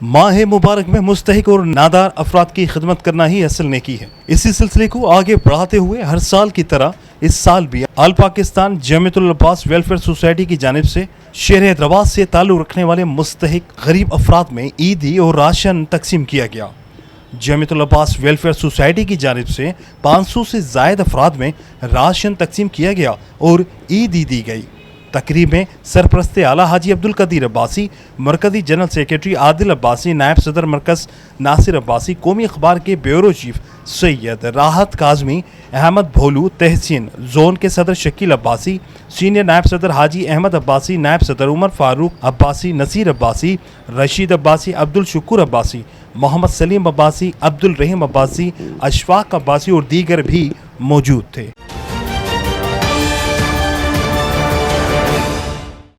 माह मुबारक में मुस्तहिक और नादार अफराद की खिदमत करना ही असल नेकी है। इसी सिलसिले को आगे बढ़ाते हुए हर साल की तरह इस साल भी आल पाकिस्तान जमीयतुल अब्बास वेलफेयर सोसाइटी की जानिब से शहर हैदराबाद से ताल्लुक़ रखने वाले मुस्तहिक गरीब अफराद में ईदी और राशन तकसीम किया गया। जमीयतुल अब्बास वेलफेयर सोसाइटी की जानिब से 500 से ज़ायद अफराद में राशन तकसीम किया गया और ईदी दी गई। तकरीब में सरपरस्त आला हाजी अब्दुल कदीर अब्बासी, मरकज़ी जनरल सेक्रेटरी आदिल अब्बासी, नायब सदर मरकज़ नासिर अब्बासी, कौमी अखबार के ब्यूरो चीफ सैयद राहत काज़मी, अहमद भोलू, तहसीन जोन के सदर शकील अब्बासी, सीनियर नायब सदर हाजी अहमद अब्बासी, नायब सदर उमर फारूक अब्बासी, नसीर अब्बासी, रशीद अब्बासी, अब्दुल शुक्र अब्बासी, मोहम्मद सलीम अब्बासी, अब्दुल रहीम अब्बासी, अशफाक अब्बासी और दीगर भी मौजूद थे।